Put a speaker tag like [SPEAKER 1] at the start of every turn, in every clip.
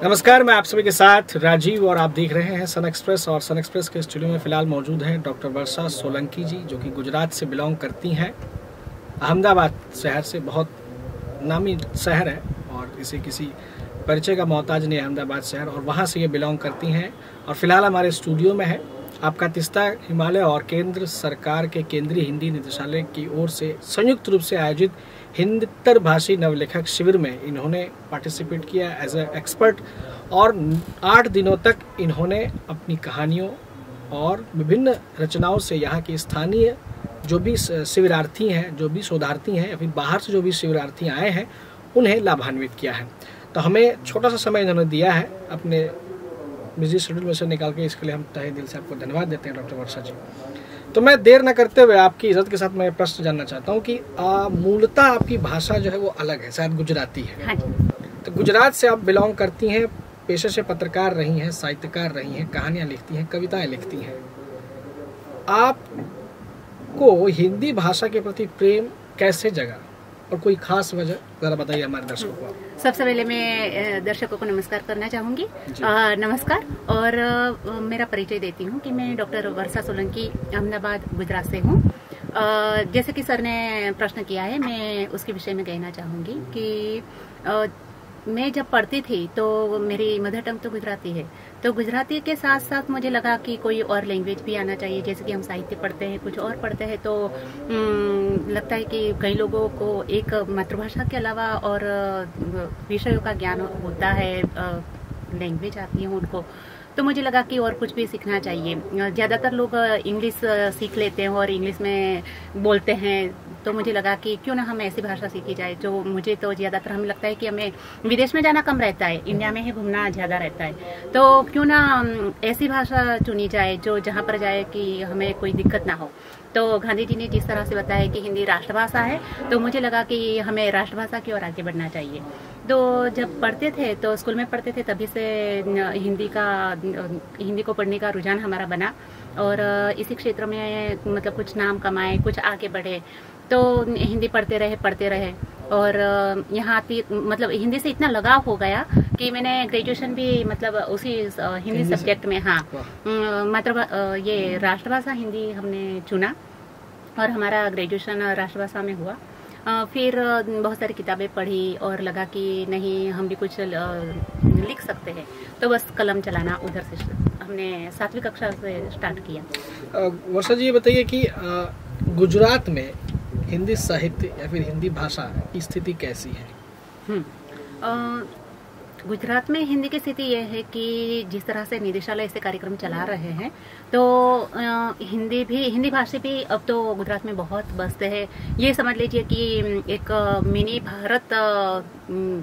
[SPEAKER 1] नमस्कार, मैं आप सभी के साथ राजीव और आप देख रहे हैं सन एक्सप्रेस। और सन एक्सप्रेस के स्टूडियो में फिलहाल मौजूद हैं डॉक्टर वर्षा सोलंकी जी, जो कि गुजरात से बिलोंग करती हैं। अहमदाबाद शहर से, बहुत नामी शहर है और इसे किसी परिचय का मोहताज नहीं अहमदाबाद शहर, और वहाँ से ये बिलोंग करती हैं और फिलहाल हमारे स्टूडियो में है। आपका तीस्ता हिमालय और केंद्र सरकार के केंद्रीय हिंदी निदेशालय की ओर से संयुक्त रूप से आयोजित हिंदीतर भाषी नवलेखक शिविर में इन्होंने पार्टिसिपेट किया एज ए एक्सपर्ट, और 8 दिनों तक इन्होंने अपनी कहानियों और विभिन्न रचनाओं से यहाँ के स्थानीय जो भी शिविरार्थी हैं, जो भी शोधार्थी हैं या फिर बाहर से जो भी शिविरार्थी आए हैं, उन्हें लाभान्वित किया है। तो हमें छोटा सा समय इन्होंने दिया है अपने बिजी शेड्यूल में से निकाल के, इसके लिए हम तहे दिल से आपको धन्यवाद देते हैं डॉक्टर वर्षा जी। तो मैं देर न करते हुए आपकी इज्जत के साथ मैं प्रश्न जानना चाहता हूँ कि मूलतः आपकी भाषा जो है वो अलग है, शायद गुजराती है।
[SPEAKER 2] हाँ जी।
[SPEAKER 1] तो गुजरात से आप बिलोंग करती हैं, पेशे से पत्रकार रही हैं, साहित्यकार रही हैं, कहानियाँ लिखती हैं, कविताएं लिखती हैं। आपको हिंदी भाषा के प्रति प्रेम कैसे जगा और कोई खास वजह जरा बताइए हमारे दर्शकों को।
[SPEAKER 2] सबसे पहले मैं दर्शकों को नमस्कार करना चाहूंगी। नमस्कार। और मेरा परिचय देती हूँ कि मैं डॉक्टर वर्षा सोलंकी अहमदाबाद गुजरात से हूँ। जैसे कि सर ने प्रश्न किया है, मैं उसके विषय में कहना चाहूंगी कि मैं जब पढ़ती थी तो मेरी मदर टंग तो गुजराती है, तो गुजराती के साथ साथ मुझे लगा कि कोई और लैंग्वेज भी आना चाहिए। जैसे कि हम साहित्य पढ़ते हैं, कुछ और पढ़ते हैं, तो लगता है कि कई लोगों को एक मातृभाषा के अलावा और विषयों का ज्ञान होता है, लैंग्वेज आती है उनको। तो मुझे लगा कि और कुछ भी सीखना चाहिए। ज़्यादातर लोग इंग्लिश सीख लेते हैं और इंग्लिश में बोलते हैं, तो मुझे लगा कि क्यों ना हम ऐसी भाषा सीखी जाए जो मुझे तो ज़्यादातर हमें लगता है कि हमें विदेश में जाना कम रहता है, इंडिया में ही घूमना ज़्यादा रहता है। तो क्यों ना ऐसी भाषा चुनी जाए जो जहाँ पर जाए कि हमें कोई दिक्कत ना हो। तो गांधी जी ने जिस तरह से बताया कि हिंदी राष्ट्रभाषा है, तो मुझे लगा कि हमें राष्ट्रभाषा की ओर आगे बढ़ना चाहिए। तो जब पढ़ते थे, तो स्कूल में पढ़ते थे, तभी से हिंदी को पढ़ने का रुझान हमारा बना और इसी क्षेत्र में मतलब कुछ नाम कमाए, कुछ आगे बढ़े। तो हिंदी पढ़ते रहे और यहाँ मतलब हिंदी से इतना लगाव हो गया कि मैंने ग्रेजुएशन भी मतलब उसी हिंदी सब्जेक्ट में, हाँ, ये राष्ट्रभाषा हिंदी हमने चुना और हमारा ग्रेजुएशन राष्ट्रभाषा में हुआ। फिर बहुत सारी किताबें पढ़ी और लगा कि नहीं, हम भी कुछ लिख सकते हैं। तो बस कलम चलाना उधर से हमने 7वीं कक्षा से स्टार्ट किया।
[SPEAKER 1] वर्षा जी, ये बताइए कि गुजरात में हिंदी साहित्य या फिर हिंदी भाषा की स्थिति कैसी है?
[SPEAKER 2] गुजरात में हिंदी की स्थिति यह है कि जिस तरह से निदेशालय ऐसे कार्यक्रम चला रहे हैं, तो हिंदी भाषी भी अब तो गुजरात में बहुत बसते हैं। ये समझ लीजिए कि एक मिनी भारत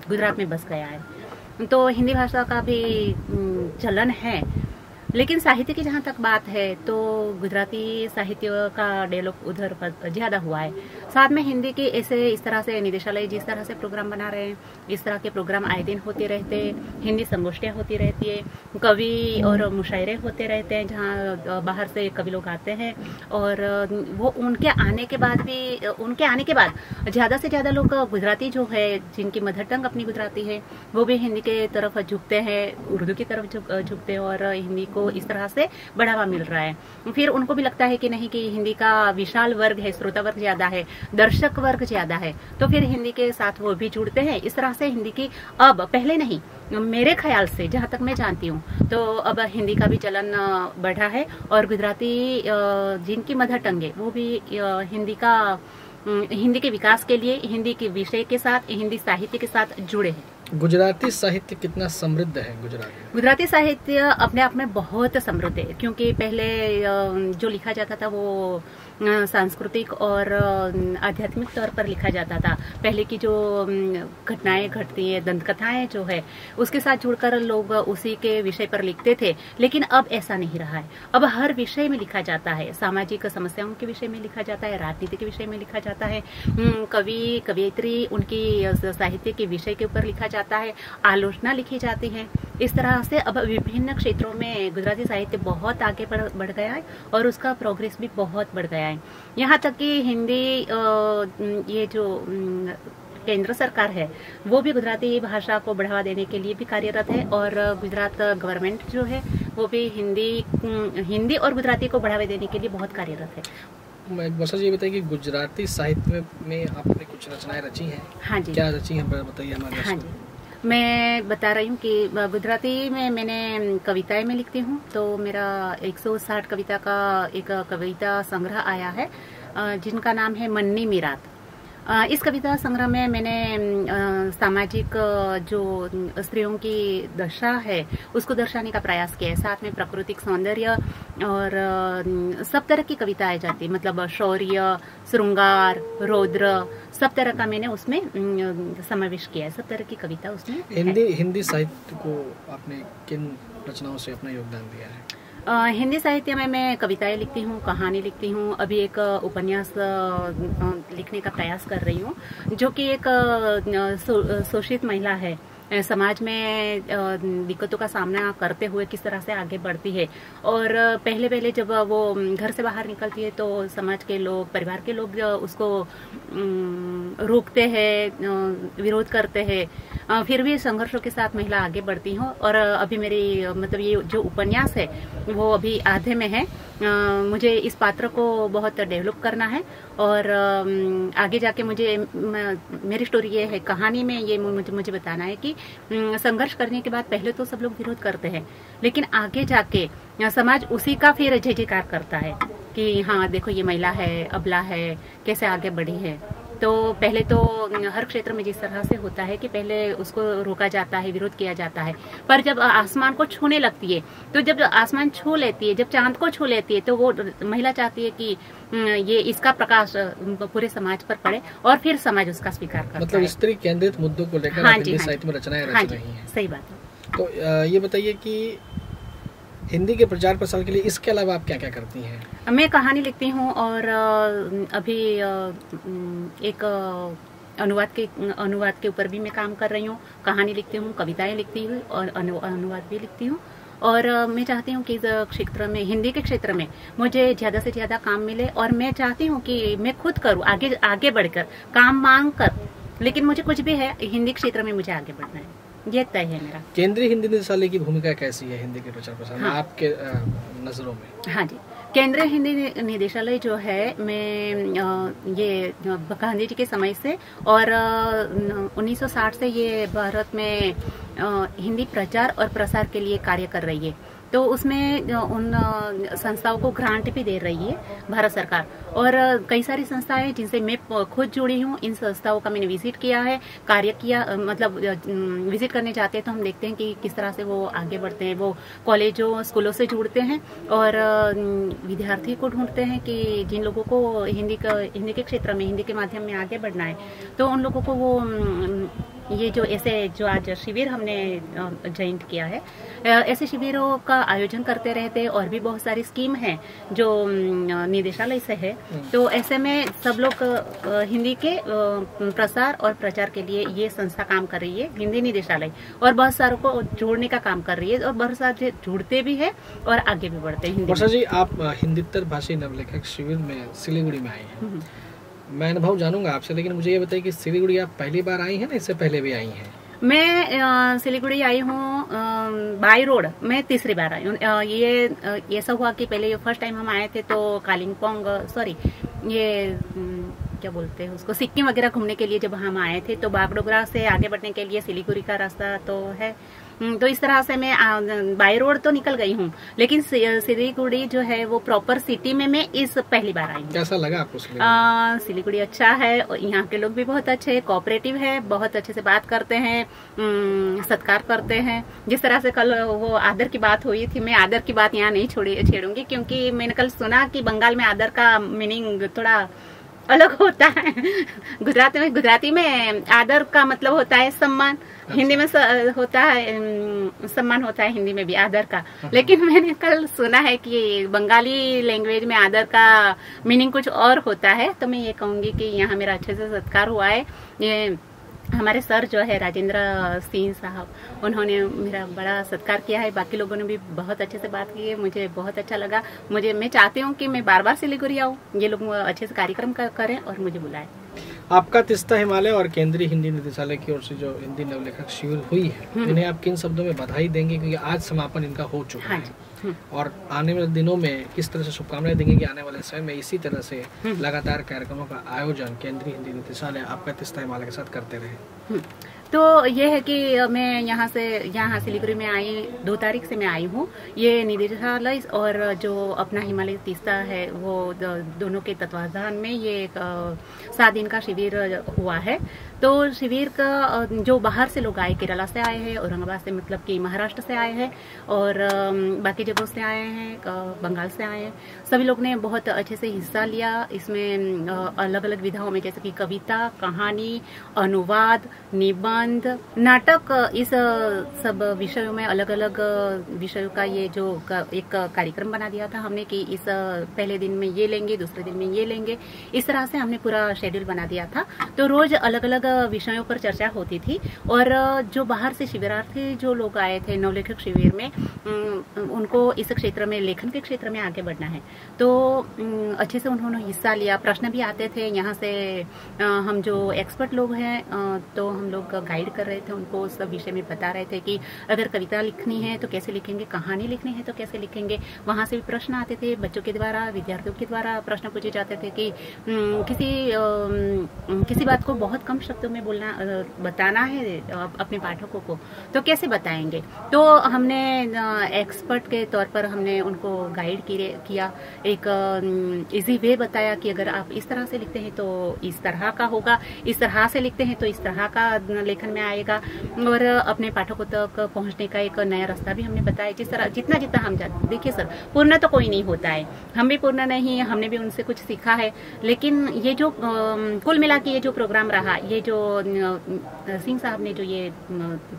[SPEAKER 2] गुजरात में बस गया है। तो हिंदी भाषा का भी चलन है। लेकिन साहित्य की जहाँ तक बात है, तो गुजराती साहित्य का डेवलप उधर ज़्यादा हुआ है। साथ में हिंदी की इस तरह से निदेशालय जिस तरह से प्रोग्राम बना रहे हैं, इस तरह के प्रोग्राम आए दिन होते रहते हैं। हिंदी संगोष्ठियाँ होती रहती है, कवि और मुशायरे होते रहते हैं, जहाँ बाहर से कवि लोग आते हैं और वो उनके आने के बाद ज़्यादा से ज़्यादा लोग गुजराती जो है, जिनकी मदर टंग अपनी गुजराती है, वो भी हिंदी के तरफ झुकते हैं, उर्दू की तरफ झुकते हैं और हिंदी को इस तरह से बढ़ावा मिल रहा है। फिर उनको भी लगता है कि नहीं, कि हिंदी का विशाल वर्ग है, श्रोता वर्ग ज्यादा है, दर्शक वर्ग ज्यादा है, तो फिर हिंदी के साथ वो भी जुड़ते हैं। इस तरह से हिंदी की अब, पहले नहीं, मेरे ख्याल से जहाँ तक मैं जानती हूँ, तो अब हिंदी का भी चलन बढ़ा है और गुजराती जिनकी मदर टंग है वो भी हिंदी के विकास के लिए हिंदी के विषय के साथ, हिंदी साहित्य के साथ जुड़े हैं।
[SPEAKER 1] गुजराती साहित्य कितना समृद्ध है
[SPEAKER 2] गुजराती साहित्य अपने आप में बहुत समृद्ध है, क्योंकि पहले जो लिखा जाता था वो सांस्कृतिक और आध्यात्मिक तौर पर लिखा जाता था। पहले की जो घटनाएं घटती हैं, दंत कथाएं जो है, उसके साथ जुड़कर लोग उसी के विषय पर लिखते थे। लेकिन अब ऐसा नहीं रहा है। अब हर विषय में लिखा जाता है, सामाजिक समस्याओं के विषय में लिखा जाता है, राजनीति के विषय में लिखा जाता है, कवि कवयित्री उनकी साहित्य के विषय के ऊपर लिखा जाता है, आलोचना लिखी जाती है। इस तरह से अब विभिन्न क्षेत्रों में गुजराती साहित्य बहुत आगे बढ़ गया है और उसका प्रोग्रेस भी बहुत बढ़ गया है। यहाँ तक कि हिंदी ये जो केंद्र सरकार है वो भी गुजराती भाषा को बढ़ावा देने के लिए भी कार्यरत है, और गुजरात गवर्नमेंट जो है वो भी हिंदी और गुजराती को बढ़ावा देने के लिए बहुत कार्यरत है।
[SPEAKER 1] वर्षा जी, ये बताइए कि गुजराती साहित्य में आपने कुछ रचनाएं रची हैं?
[SPEAKER 2] हाँ जी।
[SPEAKER 1] क्या रची हैं बताइए हमारे।
[SPEAKER 2] हाँ जी, मैं बता रही हूँ कि गुजराती में मैंने कविताएं में लिखती हूँ, तो मेरा 160 कविता का एक कविता संग्रह आया है जिनका नाम है मन्नी मीरात। इस कविता संग्रह में मैंने सामाजिक जो स्त्रियों की दशा है उसको दर्शाने का प्रयास किया है, साथ में प्राकृतिक सौंदर्य और सब तरह की कविताएं जाती, मतलब शौर्य, श्रृंगार, रौद्र, सब तरह का मैंने उसमें समावेश किया है, सब तरह की कविता उसमें।
[SPEAKER 1] हिंदी साहित्य को आपने किन रचनाओं से अपना योगदान दिया है?
[SPEAKER 2] हिंदी साहित्य में मैं कविताएं लिखती हूँ, कहानी लिखती हूँ, अभी एक उपन्यास लिखने का प्रयास कर रही हूँ जो कि एक शोषित महिला है, समाज में दिक्कतों का सामना करते हुए किस तरह से आगे बढ़ती है, और पहले जब वो घर से बाहर निकलती है तो समाज के लोग, परिवार के लोग उसको रोकते हैं, विरोध करते हैं, फिर भी संघर्षों के साथ महिला आगे बढ़ती हो। और अभी मेरी मतलब ये जो उपन्यास है वो अभी आधे में है, मुझे इस पात्र को बहुत डेवलप करना है, और आगे जाके मेरी स्टोरी ये है, कहानी में ये मुझे बताना है कि संघर्ष करने के बाद पहले तो सब लोग विरोध करते हैं, लेकिन आगे जाके समाज उसी का फिर जय जयकार करता है कि हाँ देखो ये महिला है, अबला है, कैसे आगे बढ़ी है। तो पहले तो हर क्षेत्र में जिस तरह से होता है कि पहले उसको रोका जाता है, विरोध किया जाता है, पर जब आसमान को छूने लगती है, तो जब आसमान छू लेती है, जब चांद को छू लेती है, तो वो महिला चाहती है कि ये इसका प्रकाश पूरे समाज पर पड़े और फिर समाज उसका स्वीकार करता है।
[SPEAKER 1] मतलब स्त्री केंद्रित मुद्दों को लेकर हिंदी साहित्य में रचनाएं रच रही हैं।
[SPEAKER 2] सही बात है।
[SPEAKER 1] तो ये बताइए कि हिंदी के प्रचार प्रसार के लिए इसके अलावा आप क्या क्या करती हैं?
[SPEAKER 2] मैं कहानी लिखती हूँ, और अभी एक अनुवाद के ऊपर भी मैं काम कर रही हूँ। कहानी लिखती हूँ, कविताएं लिखती हूँ और अनुवाद भी लिखती हूँ, और मैं चाहती हूँ कि इस क्षेत्र में, हिंदी के क्षेत्र में मुझे ज्यादा से ज्यादा काम मिले, और मैं चाहती हूँ कि मैं खुद करूँ, आगे बढ़कर काम मांग कर, लेकिन मुझे कुछ भी है हिंदी क्षेत्र में मुझे आगे बढ़ना है, ये तय है मेरा।
[SPEAKER 1] केंद्रीय हिंदी निदेशालय की भूमिका कैसी है हिंदी के प्रचार प्रसार में आपके नजरों में?
[SPEAKER 2] हाँ जी, केंद्रीय हिंदी निदेशालय जो है, मैं ये गांधी जी के समय से और 1960 से ये भारत में हिंदी प्रचार और प्रसार के लिए कार्य कर रही है। तो उसमें उन संस्थाओं को ग्रांट भी दे रही है भारत सरकार, और कई सारी संस्थाएं जिनसे मैं खुद जुड़ी हूँ, इन संस्थाओं का मैंने विजिट किया है, कार्य किया, मतलब विजिट करने जाते हैं तो हम देखते हैं कि किस तरह से वो आगे बढ़ते हैं। वो कॉलेजों, स्कूलों से जुड़ते हैं और विद्यार्थी को ढूंढते हैं कि जिन लोगों को हिंदी के क्षेत्र में, हिंदी के माध्यम में आगे बढ़ना है, तो उन लोगों को वो ये जो आज शिविर हमने ज्वाइंट किया है, ऐसे शिविरों का आयोजन करते रहते हैं, और भी बहुत सारी स्कीम है जो निदेशालय से है। तो ऐसे में सब लोग हिंदी के प्रसार और प्रचार के लिए ये संस्था काम कर रही है, हिंदी निदेशालय, और बहुत सारों को जोड़ने का काम कर रही है, और बहुत सारे जुड़ते भी है और आगे भी बढ़ते हैं।
[SPEAKER 1] वर्षा जी, आप हिंदीतर भाषी नवलेखक शिविर में सिलीगुड़ी में आई हैं, मैं अनुभव जानूंगा आपसे, लेकिन मुझे ये बताइए कि सिलीगुड़ी आप पहली बार आई हैं ना इससे पहले भी आई हैं?
[SPEAKER 2] मैं सिलीगुड़ी आई हूँ बाई रोड, मैं तीसरी बार आई हूँ। ये ऐसा हुआ कि पहले फर्स्ट टाइम हम आए थे तो कालिम्पोंग, ये क्या बोलते हैं उसको, सिक्किम वगैरह घूमने के लिए जब हम आए थे, तो बागडोगरा से आगे बढ़ने के लिए सिलीगुड़ी का रास्ता तो है, तो इस तरह से मैं बाई रोड तो निकल गई हूँ, लेकिन सिलीगुड़ी जो है वो प्रॉपर सिटी में मैं इस पहली बार आई हूँ।
[SPEAKER 1] कैसा लगा आपको
[SPEAKER 2] सिलीगुड़ी? अच्छा है, यहाँ के लोग भी बहुत अच्छे, कोऑपरेटिव है, बहुत अच्छे से बात करते हैं, सत्कार करते हैं। जिस तरह से कल वो आदर की बात हुई थी, मैं आदर की बात यहाँ नहीं छेड़ूंगी, क्योंकि मैंने कल सुना कि बंगाल में आदर का मीनिंग थोड़ा अलग होता है। गुजराती में आदर का मतलब होता है सम्मान, हिंदी में होता है सम्मान, होता है हिंदी में भी आदर का, लेकिन मैंने कल सुना है कि बंगाली लैंग्वेज में आदर का मीनिंग कुछ और होता है। तो मैं ये कहूंगी कि यहाँ मेरा अच्छे से सत्कार हुआ है। ये हमारे सर जो है राजेंद्र सिंह साहब, उन्होंने मेरा बड़ा सत्कार किया है, बाकी लोगों ने भी बहुत अच्छे से बात की है, मुझे बहुत अच्छा लगा। मैं चाहती हूँ कि मैं बार बार सिलीगुड़ी आऊँ, ये लोग अच्छे से कार्यक्रम करें और मुझे बुलाएं।
[SPEAKER 1] आपका तीस्ता हिमालय और केंद्रीय हिंदी निदेशालय की ओर से जो हिंदी नवलेखक शिविर हुई है, इन्हें आप किन शब्दों में बधाई देंगे, क्योंकि आज समापन इनका हो चुका है, और आने वाले दिनों में किस तरह से शुभकामनाएं देंगे कि आने वाले समय में इसी तरह से लगातार कार्यक्रमों का आयोजन केंद्रीय हिंदी निदेशालय आपका तीस्ता हिमालय के साथ करते रहे?
[SPEAKER 2] तो ये है कि मैं यहाँ सिलीगुड़ी में आई 2 तारीख से मैं आई हूँ। ये निदेशालय और जो अपना हिमालय तीस्ता है वो दोनों के तत्वाधान में ये एक 7 दिन का शिविर हुआ है। तो शिविर का जो बाहर से लोग आए, केरला से आए हैं, औरंगाबाद से मतलब कि महाराष्ट्र से आए हैं, और बाकी जगहों से आए हैं, बंगाल से आए हैं, सभी लोग ने बहुत अच्छे से हिस्सा लिया। इसमें अलग अलग विधाओं में जैसे कि कविता, कहानी, अनुवाद, निबंध, नाटक, इस सब विषयों में अलग अलग विषयों का ये जो एक कार्यक्रम बना दिया था हमने कि इस पहले दिन में ये लेंगे, दूसरे दिन में ये लेंगे, इस तरह से हमने पूरा शेड्यूल बना दिया था। तो रोज अलग अलग विषयों पर चर्चा होती थी, और जो बाहर से शिविरार्थी जो लोग आए थे नवलेखक शिविर में, उनको इस क्षेत्र में, लेखन के क्षेत्र में आगे बढ़ना है, तो अच्छे से उन्होंने हिस्सा लिया। प्रश्न भी आते थे यहाँ से, हम जो एक्सपर्ट लोग हैं तो हम लोग गाइड कर रहे थे, उनको उस विषय में बता रहे थे कि अगर कविता लिखनी है तो कैसे लिखेंगे, कहानी लिखनी है तो कैसे लिखेंगे। वहाँ से भी प्रश्न आते थे, बच्चों के द्वारा, विद्यार्थियों के द्वारा प्रश्न पूछे जाते थे कि किसी बात को बहुत कम शब्दों में बताना है अपने पाठकों को, तो कैसे बताएंगे। तो हमने एक्सपर्ट के तौर पर हमने उनको गाइड किया, एक इजी वे बताया कि अगर आप इस तरह से लिखते हैं तो इस तरह का होगा, इस तरह से लिखते हैं तो इस तरह का लेखन में आएगा, और अपने पाठकों तक पहुंचने का एक नया रास्ता भी हमने बताया। जिस तरह जितना हम जानते, देखिए सर, पूर्ण तो कोई नहीं होता है, हम भी पूर्ण नहीं है, हमने भी उनसे कुछ सीखा है, लेकिन ये जो कुल मिला के ये जो प्रोग्राम रहा, ये जो सिंह साहब ने जो ये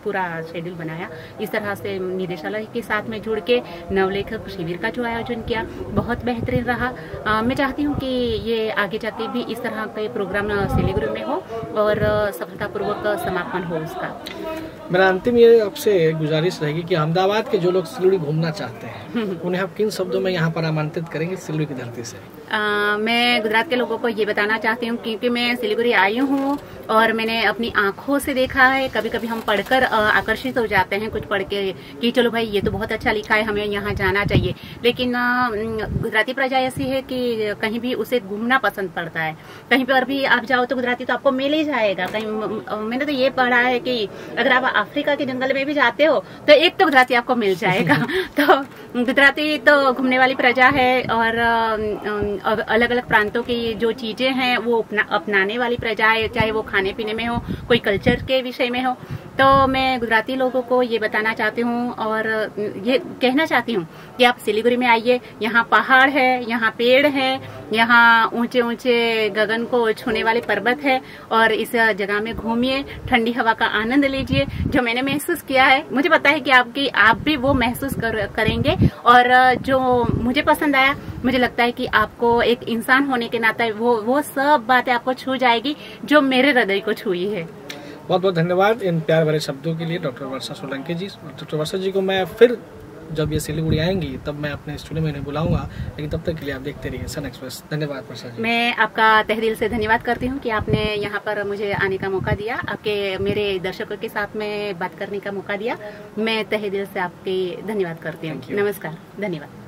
[SPEAKER 2] पूरा शेड्यूल बनाया, इस तरह से निदेशालय के साथ में जुड़ के नवलेखक शिविर का जो आयोजन किया, बहुत बेहतरीन रहा। मैं चाहती हूँ कि ये आगे जाके भी इस तरह के प्रोग्राम सिलीगुड़ी में हो और सफलतापूर्वक समापन हो उसका।
[SPEAKER 1] मेरा अंतिम ये आपसे गुजारिश रहेगी कि अहमदाबाद के जो लोग सिलीगुड़ी घूमना चाहते हैं उन्हें आप किन शब्दों में यहाँ पर आमंत्रित करेंगे सिलीगुड़ी की धरती से?
[SPEAKER 2] मैं गुजरात के लोगों को ये बताना चाहती हूँ, क्योंकि मैं सिलीगुड़ी आई हूँ और मैंने अपनी आंखों से देखा है। कभी कभी हम पढ़कर आकर्षित हो जाते हैं कुछ पढ़ के कि चलो भाई ये तो बहुत अच्छा लिखा है, हमें यहाँ जाना चाहिए, लेकिन गुजराती प्रजा ऐसी है कि कहीं भी उसे घूमना पसंद पड़ता है। कहीं पर भी आप जाओ तो गुजराती तो आपको मिल ही जाएगा। कहीं मैंने तो ये पढ़ा है कि अगर आप अफ्रीका के जंगल में भी जाते हो तो एक तो गुजराती आपको मिल जाएगा। तो गुजराती तो घूमने वाली प्रजा है, और अलग अलग प्रांतों की जो चीजें हैं वो अपनाने वाली प्रजा है, चाहे वो खाने पीने में हो, कोई कल्चर के विषय में हो। तो मैं गुजराती लोगों को ये बताना चाहती हूँ और ये कहना चाहती हूँ कि आप सिलीगुड़ी में आइए। यहाँ पहाड़ है, यहाँ पेड़ है, यहाँ ऊंचे ऊंचे गगन को छूने वाले पर्वत है, और इस जगह में घूमिए, ठंडी हवा का आनंद लीजिए। जो मैंने महसूस किया है, मुझे पता है कि आप भी वो महसूस करेंगे, और जो मुझे पसंद आया, मुझे लगता है कि आपको एक इंसान होने के नाते वो सब बातें आपको छू जाएगी जो मेरे हृदय को छुई है।
[SPEAKER 1] बहुत बहुत धन्यवाद इन प्यार भरे शब्दों के लिए डॉक्टर वर्षा सोलंकी जी। डॉक्टर वर्षा जी को मैं फिर जब ये सिलीगुड़ी आएंगी तब मैं अपने स्टूडियो में इन्हें बुलाऊंगा, लेकिन तब तक के लिए आप देखते रहिए सन एक्सप्रेस। धन्यवाद वर्षा जी।
[SPEAKER 2] मैं आपका तहे दिल से धन्यवाद करती हूँ कि आपने यहाँ पर मुझे आने का मौका दिया, आपके मेरे दर्शकों के साथ में बात करने का मौका दिया। मैं तहे दिल से आपकी धन्यवाद करती हूँ। नमस्कार, धन्यवाद।